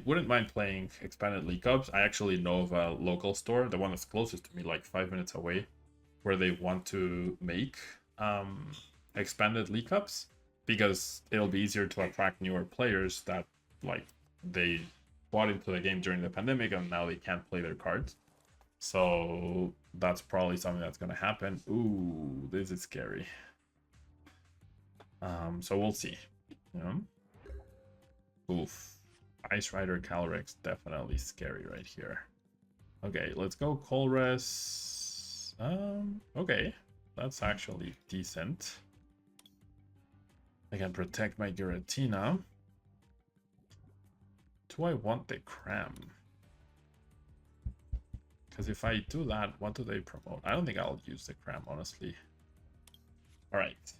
wouldn't mind playing expanded League Cups. I actually know of a local store, the one that's closest to me, like 5 minutes away, where they want to make expanded League Cups, because it'll be easier to attract newer players that like they bought into the game during the pandemic and now they can't play their cards. So that's probably something that's gonna happen. Ooh, this is scary. So we'll see. Yeah. Oof. Ice Rider Calyrex, definitely scary right here. Okay, let's go Colress. Okay, that's actually decent. I can protect my Giratina. Do I want the Cram? Because if I do that, what do they promote? I don't think I'll use the Cram, honestly. Alright,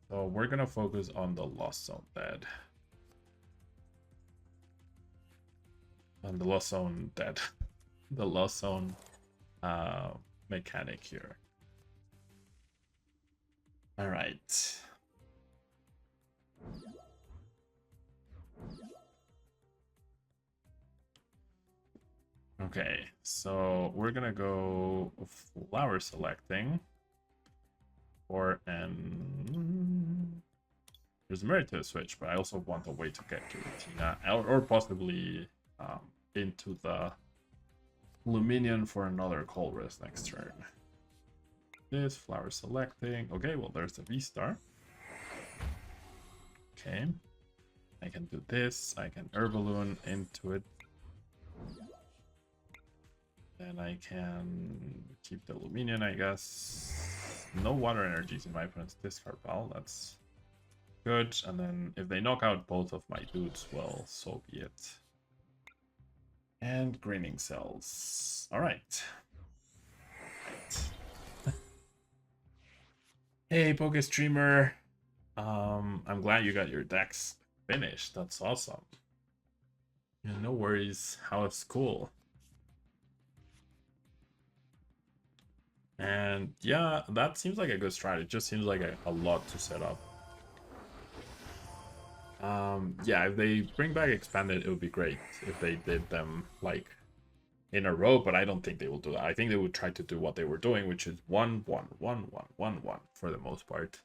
so we're gonna focus on the Lost Zone dead. And the Lost Zone dead. The Lost Zone mechanic here. Alright. Okay, so we're gonna go flower selecting for an... There's merit to a switch, but I also want a way to get Giratina, or possibly into the Luminion for another Colress next turn. This, flower selecting. Okay, well, there's the V-Star. Okay. I can do this. I can Herballoon into it. Then I can keep the Luminion, I guess. No water energies in my opponent's discard pile. That's good. And then if they knock out both of my dudes, well, so be it. And Graining Cells. Alright. Hey, Poke Streamer. I'm glad you got your decks finished. That's awesome. Yeah, no worries. How it's cool. And yeah, that seems like a good strategy. It just seems like a lot to set up. Yeah, if they bring back expanded, it would be great if they did them like in a row, but I don't think they will do that. I think they would try to do what they were doing, which is 1-1, 1-1, 1-1 for the most part.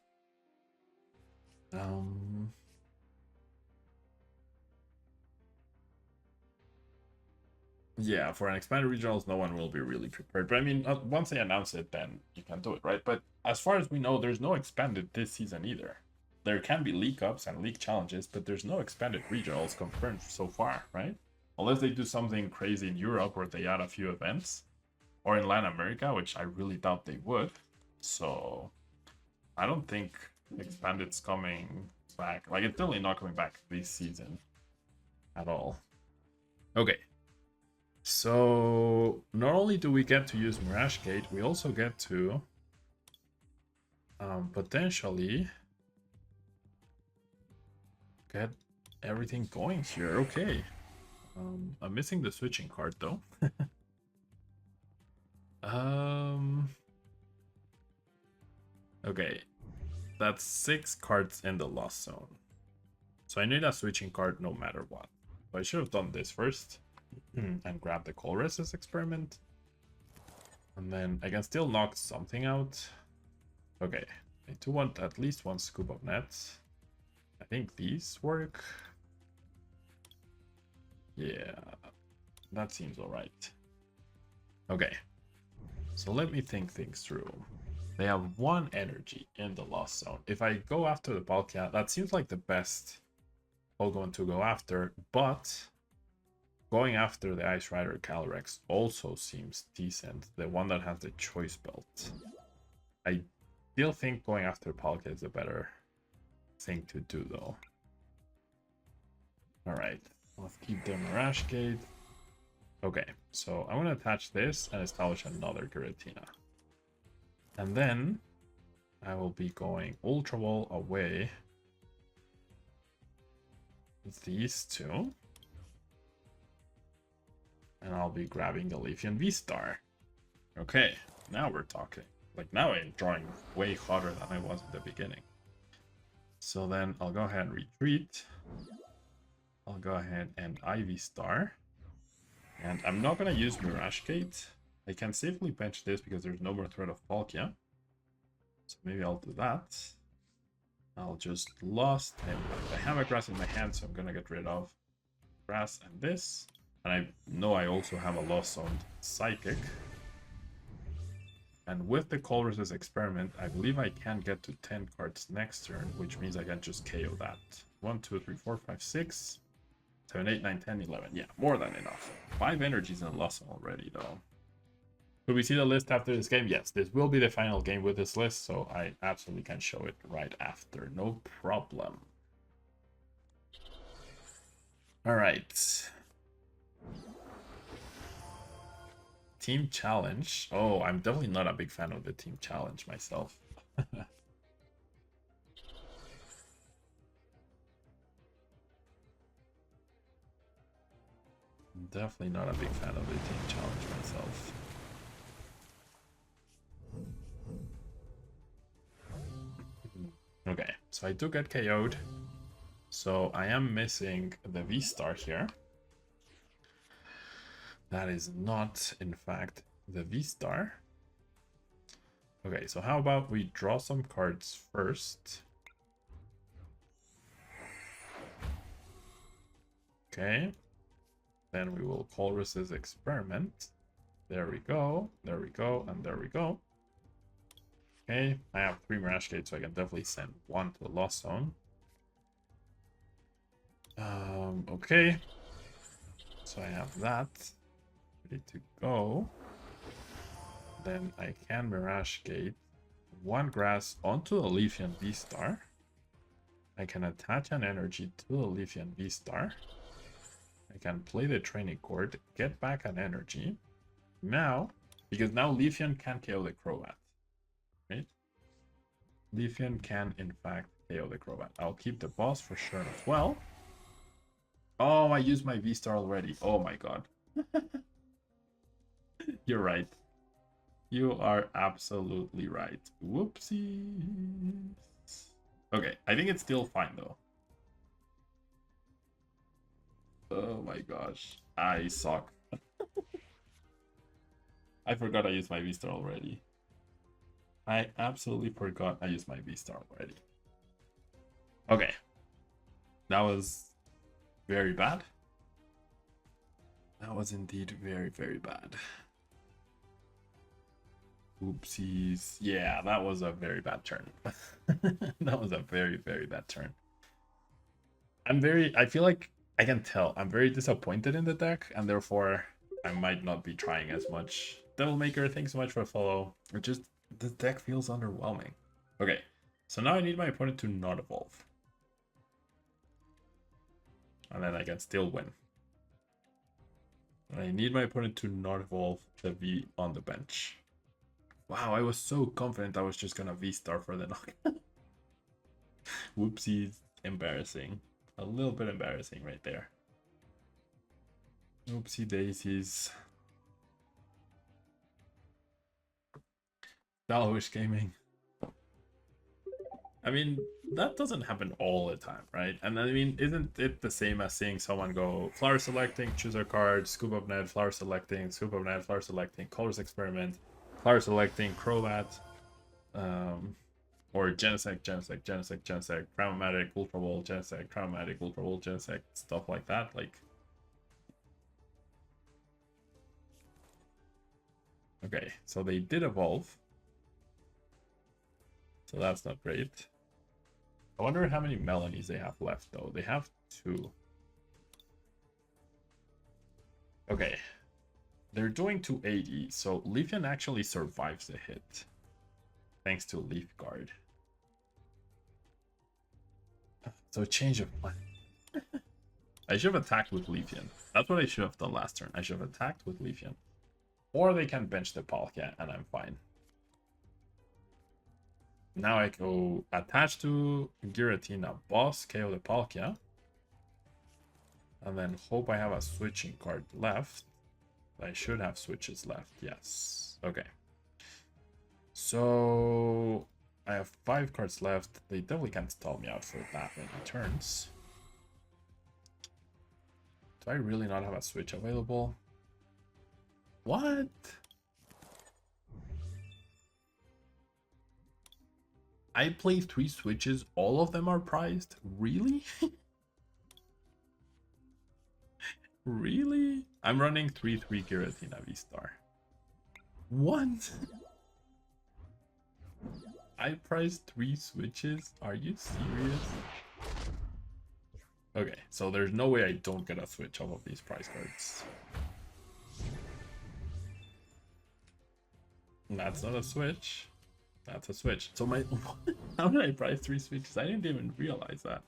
Um, yeah, for an expanded regionals, no one will be really prepared. But I mean, once they announce it, then you can do it, right? But as far as we know, there's no expanded this season either. There can be league ups and league challenges, but there's no expanded regionals confirmed so far, right? Unless they do something crazy in Europe where they add a few events, or in Latin America, which I really doubt they would. So I don't think expanded's coming back. Like, it's definitely not coming back this season at all. Okay. So not only do we get to use Mirage Gate, we also get to potentially get everything going here. Okay. I'm missing the switching card though. Okay. That's 6 cards in the lost zone. So I need a switching card no matter what. So I should have done this first and grab the Colress's experiment. And then I can still knock something out. Okay. I do want at least one scoop of nets. I think these work. Yeah, that seems alright. Okay, so let me think things through. They have 1 energy in the lost zone. If I go after the Palkia, that seems like the best Pokemon to go after, but going after the Ice Rider Calyrex also seems decent, the one that has the choice belt. I still think going after Palkia is a better thing to do though. Alright, let's keep the Mirage Gate. Okay, so I'm going to attach this and establish another Giratina. And then I will be going Ultra Ball away these two. And I'll be grabbing the Leafeon V-Star. Okay, now we're talking. Like, now I'm drawing way hotter than I was at the beginning. So then I'll go ahead and retreat. I'll go ahead and Ivy Star. And I'm not going to use Mirage Gate. I can safely bench this because there's no more threat of Palkia. So maybe I'll do that. I'll just lost him. I have a grass in my hand, so I'm going to get rid of grass and this. And I know I also have a lost zone Psychic. And with the Colress's experiment, I believe I can get to 10 cards next turn, which means I can just KO that. 1, 2, 3, 4, 5, 6, 7, 8, 9, 10, 11. Yeah, more than enough. 5 energies in the lost zone already, though. Could we see the list after this game? Yes, this will be the final game with this list, so I absolutely can show it right after. No problem. All right. Team challenge. Oh, I'm definitely not a big fan of the team challenge myself. Definitely not a big fan of the team challenge myself. Okay, so I do get KO'd. So I am missing the V-Star here. That is not, in fact, the V-Star. Okay, so how about we draw some cards first? Okay. Then we will Colress's experiment. There we go, and there we go. Okay, I have 3 Mirage Gates, so I can definitely send 1 to the Lost Zone. Okay. So I have that ready to go. Then I can Mirage Gate 1 grass onto the Leafeon V-Star. I can attach an energy to the Leafeon V-Star. I can play the training cord, get back an energy. Now, because now Leafeon can KO the Crobat. Right? Leafeon can, in fact, KO the Crobat. I'll keep the boss for sure as well. Oh, I used my V-Star already. Oh my god. You're right. You are absolutely right. Whoopsies. Okay, I think it's still fine though. Oh my gosh. I suck. I forgot I used my V-Star already. I absolutely forgot I used my V-Star already. Okay. That was very bad. That was indeed very, very bad. Oopsies. Yeah, that was a very bad turn. That was a very, very bad turn. I feel like I can tell I'm very disappointed in the deck, and therefore I might not be trying as much. Devilmaker, thanks so much for the follow. It just, the deck feels underwhelming. Okay, so now I need my opponent to not evolve. And then I can still win. I need my opponent to not evolve the V on the bench. Wow, I was so confident I was just gonna V-star for the knock. Whoopsies, embarrassing. A little bit embarrassing right there. Oopsie daisies. Dalwish Gaming. I mean, that doesn't happen all the time, right? And I mean, isn't it the same as seeing someone go flower selecting, choose a card, scoop up net, flower selecting, scoop up net, flower selecting, colors experiment, flower selecting, Crobat, or Genesect, Chromatic, Ultra Ball, Genesect, Chromatic, Ultra Ball, Genesect, stuff like that. Like, okay, so they did evolve. So that's not great. I wonder how many Melanies they have left, though. They have 2. Okay. They're doing 280, so Leafeon actually survives the hit. Thanks to Leaf Guard. So change of plan. I should have attacked with Leafeon. That's what I should have done last turn. I should have attacked with Leafeon. Or they can bench the Palkia, and I'm fine. Now I go attach to Giratina, boss, KO the Palkia. And then hope I have a switching card left. I should have switches left, yes. Okay. So I have 5 cards left. They definitely can't stall me out for that many turns. Do I really not have a switch available? What? I play 3 switches, all of them are prized? Really? Really? I'm running 3/3 Giratina V-Star. What? I priced 3 switches? Are you serious? Okay, so there's no way I don't get a switch off of these prize cards. That's not a switch. That's a switch. So my how did I price 3 switches? I didn't even realize that.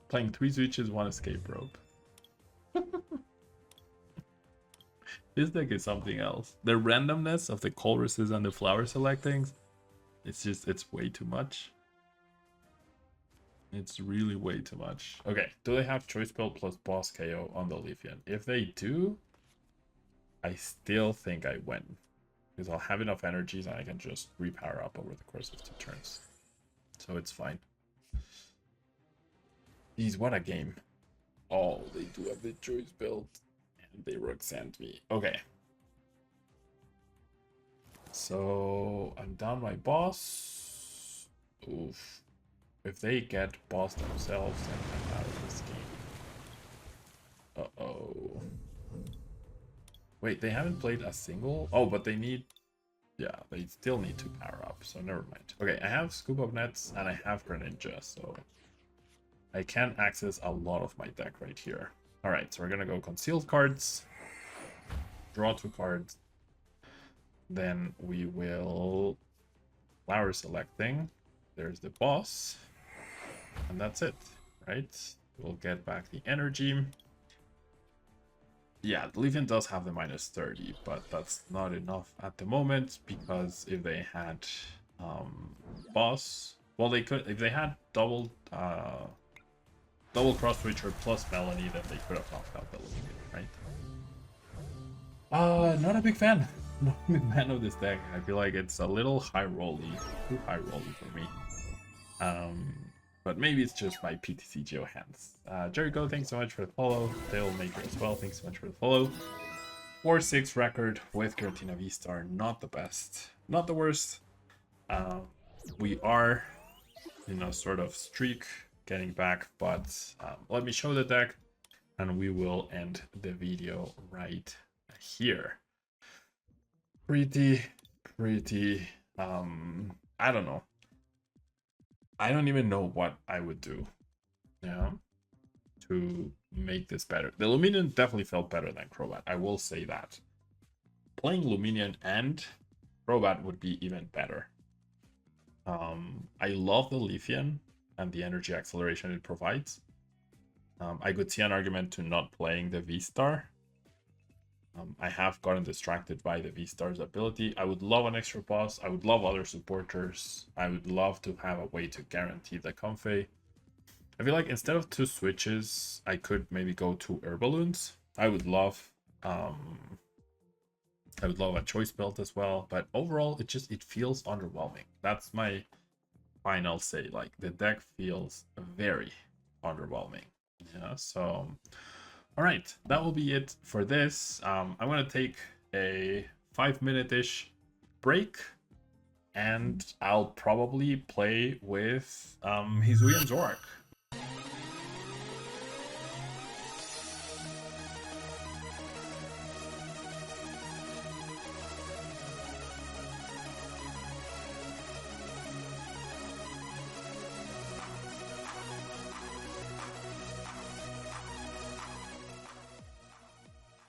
Playing 3 switches, 1 escape rope. This deck is something else. The randomness of the Colruses and the flower selectings, it's way too much. It's really way too much. Okay, do they have choice build plus boss KO on the Leafeon? If they do, I still think I win. Because I'll have enough energies and I can just repower up over the course of 2 turns. So it's fine. Geez, what a game. Oh, they do have the choice build. And they Roxanne me. Okay. So I'm down my boss. Oof. If they get boss themselves, then I'm out of this game. Uh-oh. Wait, they haven't played a single? Oh, but they need... Yeah, they still need to power up, so never mind. Okay, I have Scoop of Nets and I have Greninja, so... I can access a lot of my deck right here. Alright, so we're gonna go Concealed cards. Draw 2 cards. Then we will... Flower selecting. There's the boss. And that's it, right? We'll get back the energy. Yeah, the Leafeon does have the -30, but that's not enough at the moment, because if they had boss, well, they could, if they had double cross switcher plus Melanie, then they could have knocked out the Leafeon, right? Not a big fan. Not a big fan of this deck. I feel like it's a little high rolly, too high rolly for me. But maybe it's just my PTCGO hands. Jericho, thanks so much for the follow. Tablemaker as well, thanks so much for the follow. 4-6 record with Giratina V-Star, not the best, not the worst. We are in a sort of streak getting back, but let me show the deck and we will end the video right here. Pretty, I don't know. I don't even know what I would do, to make this better. The Luminion definitely felt better than Crobat, I will say that. Playing Luminion and Crobat would be even better. I love the Leafeon and the energy acceleration it provides. I could see an argument to not playing the V-Star. I have gotten distracted by the V-Star's ability. I would love an extra boss. I would love other supporters. I would love to have a way to guarantee the Comfey. I feel like instead of 2 switches, I could maybe go 2 Herbaloons. I would love a choice build as well, but overall it feels underwhelming. That's my final say. Like, the deck feels very underwhelming. Yeah, so all right, that will be it for this. I'm gonna take a 5-minute-ish break, and I'll probably play with Hisuian Zorak.